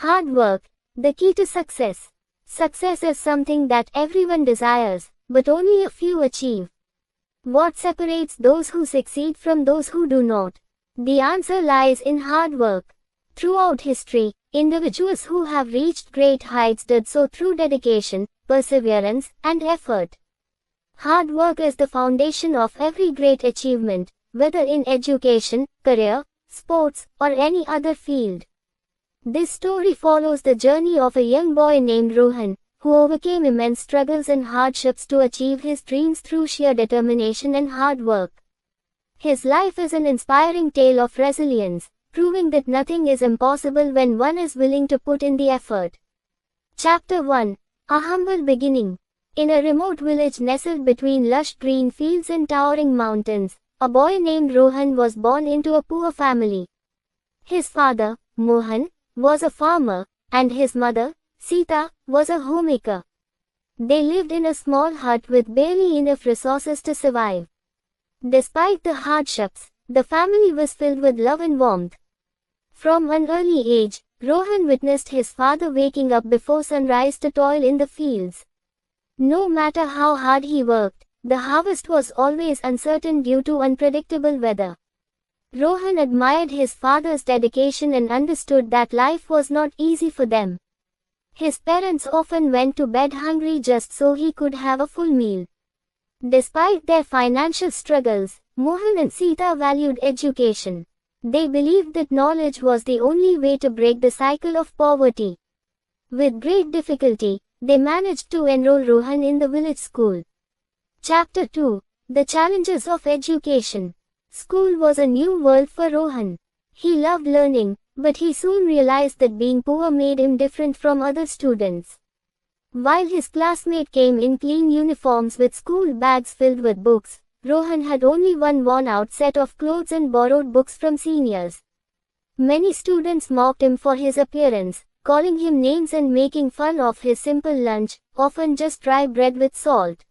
Hard work, the key to success. Success is something that everyone desires, but only a few achieve. What separates those who succeed from those who do not? The answer lies in hard work. Throughout history, individuals who have reached great heights did so through dedication, perseverance, and effort. Hard work is the foundation of every great achievement, whether in education, career, sports, or any other field. This story follows the journey of a young boy named Rohan, who overcame immense struggles and hardships to achieve his dreams through sheer determination and hard work. His life is an inspiring tale of resilience, proving that nothing is impossible when one is willing to put in the effort. Chapter 1. A Humble Beginning. In a remote village nestled between lush green fields and towering mountains, a boy named Rohan was born into a poor family. His father, Mohan, was a farmer, and his mother, Sita, was a homemaker. They lived in a small hut with barely enough resources to survive. Despite the hardships, the family was filled with love and warmth. From an early age, Rohan witnessed his father waking up before sunrise to toil in the fields. No matter how hard he worked, the harvest was always uncertain due to unpredictable weather. Rohan admired his father's dedication and understood that life was not easy for them. His parents often went to bed hungry just so he could have a full meal. Despite their financial struggles, Mohan and Sita valued education. They believed that knowledge was the only way to break the cycle of poverty. With great difficulty, they managed to enroll Rohan in the village school. Chapter 2. The Challenges of Education. School was a new world for Rohan. He loved learning, but he soon realized that being poor made him different from other students. While his classmates came in clean uniforms with school bags filled with books, Rohan had only one worn-out set of clothes and borrowed books from seniors. Many students mocked him for his appearance, calling him names and making fun of his simple lunch, often just dry bread with salt.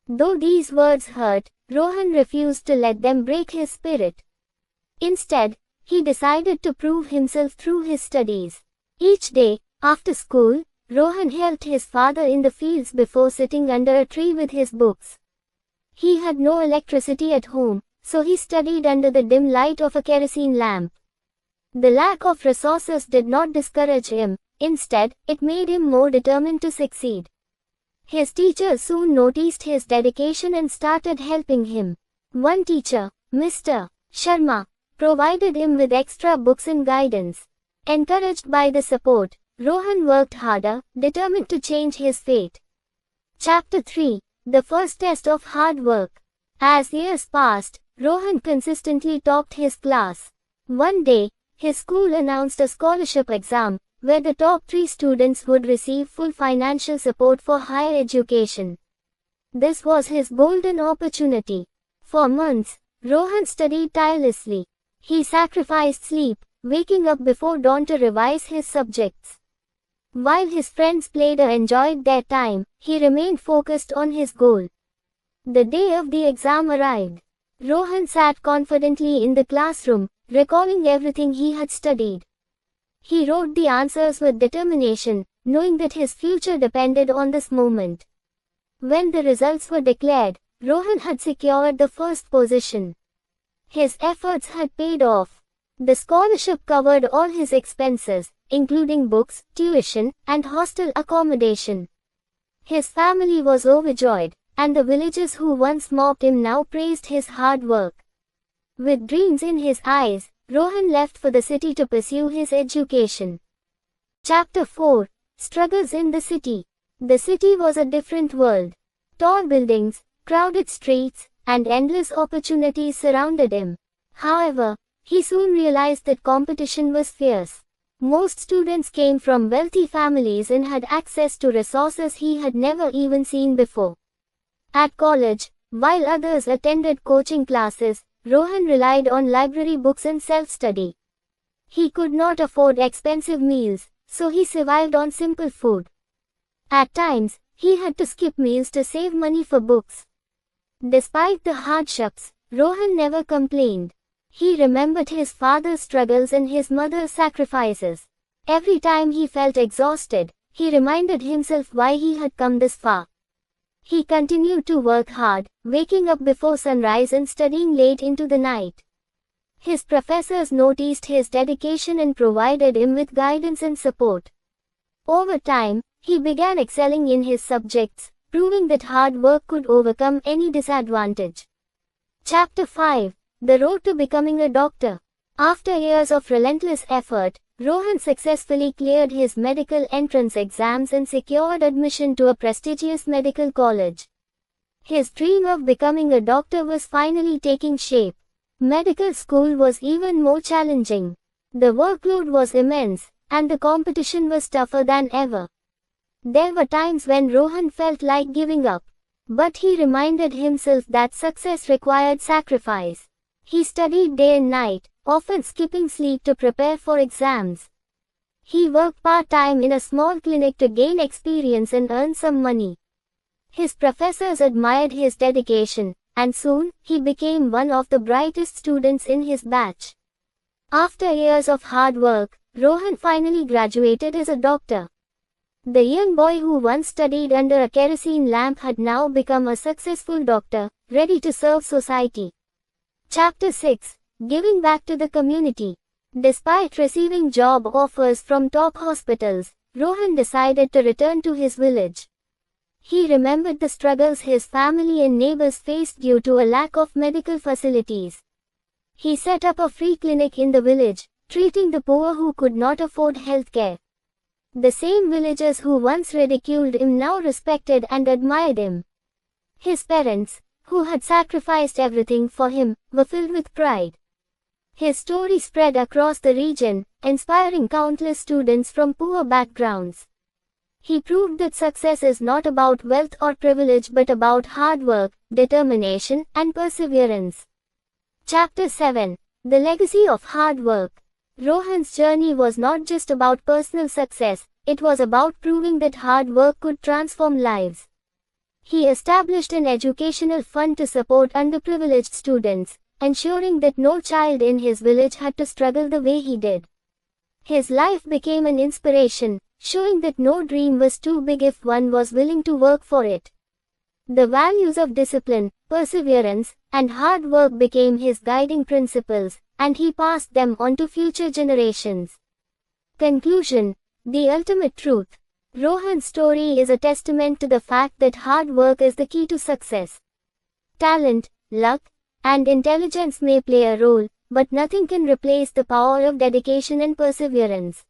Though these words hurt, Rohan refused to let them break his spirit. Instead, he decided to prove himself through his studies. Each day, after school, Rohan helped his father in the fields before sitting under a tree with his books. He had no electricity at home, so he studied under the dim light of a kerosene lamp. The lack of resources did not discourage him, instead, it made him more determined to succeed. His teachers soon noticed his dedication and started helping him. One teacher, Mr. Sharma, provided him with extra books and guidance. Encouraged by the support, Rohan worked harder, determined to change his fate. Chapter 3. The First Test of Hard Work. As years passed, Rohan consistently topped his class. One day, his school announced a scholarship exam, where the top 3 students would receive full financial support for higher education. This was his golden opportunity. For months, Rohan studied tirelessly. He sacrificed sleep, waking up before dawn to revise his subjects. While his friends played or enjoyed their time, he remained focused on his goal. The day of the exam arrived. Rohan sat confidently in the classroom, recalling everything he had studied. He wrote the answers with determination, knowing that his future depended on this moment. When the results were declared, Rohan had secured the first position. His efforts had paid off. The scholarship covered all his expenses, including books, tuition, and hostel accommodation. His family was overjoyed, and the villagers who once mocked him now praised his hard work. With dreams in his eyes, Rohan left for the city to pursue his education. Chapter 4. Struggles in the City. The city was a different world. Tall buildings, crowded streets, and endless opportunities surrounded him. However, he soon realized that competition was fierce. Most students came from wealthy families and had access to resources he had never even seen before. At college, while others attended coaching classes, Rohan relied on library books and self-study. He could not afford expensive meals, so he survived on simple food. At times, he had to skip meals to save money for books. Despite the hardships, Rohan never complained. He remembered his father's struggles and his mother's sacrifices. Every time he felt exhausted, he reminded himself why he had come this far. He continued to work hard, waking up before sunrise and studying late into the night. His professors noticed his dedication and provided him with guidance and support. Over time, he began excelling in his subjects, proving that hard work could overcome any disadvantage. Chapter 5. The Road to Becoming a Doctor. After years of relentless effort, Rohan successfully cleared his medical entrance exams and secured admission to a prestigious medical college. His dream of becoming a doctor was finally taking shape. Medical school was even more challenging. The workload was immense, and the competition was tougher than ever. There were times when Rohan felt like giving up. But he reminded himself that success required sacrifice. He studied day and night, often skipping sleep to prepare for exams. He worked part-time in a small clinic to gain experience and earn some money. His professors admired his dedication, and soon, he became one of the brightest students in his batch. After years of hard work, Rohan finally graduated as a doctor. The young boy who once studied under a kerosene lamp had now become a successful doctor, ready to serve society. Chapter 6. Giving back to the community. Despite receiving job offers from top hospitals, Rohan decided to return to his village. He remembered the struggles his family and neighbors faced due to a lack of medical facilities. He set up a free clinic in the village, treating the poor who could not afford health care. The same villagers who once ridiculed him now respected and admired him. His parents, who had sacrificed everything for him, were filled with pride. His story spread across the region, inspiring countless students from poor backgrounds. He proved that success is not about wealth or privilege but about hard work, determination, and perseverance. Chapter 7. The Legacy of Hard Work. Rohan's journey was not just about personal success, it was about proving that hard work could transform lives. He established an educational fund to support underprivileged students, ensuring that no child in his village had to struggle the way he did. His life became an inspiration, showing that no dream was too big if one was willing to work for it. The values of discipline, perseverance, and hard work became his guiding principles, and he passed them on to future generations. Conclusion. The ultimate truth. Rohan's story is a testament to the fact that hard work is the key to success. Talent, luck, and intelligence may play a role, but nothing can replace the power of dedication and perseverance.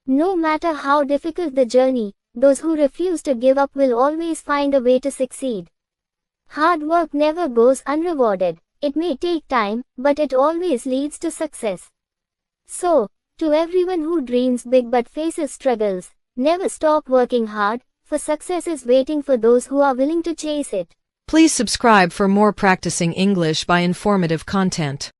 No matter how difficult the journey, those who refuse to give up will always find a way to succeed. Hard work never goes unrewarded. It may take time, but it always leads to success. So, to everyone who dreams big but faces struggles, never stop working hard, for success is waiting for those who are willing to chase it. Please subscribe for more practicing English by informative content.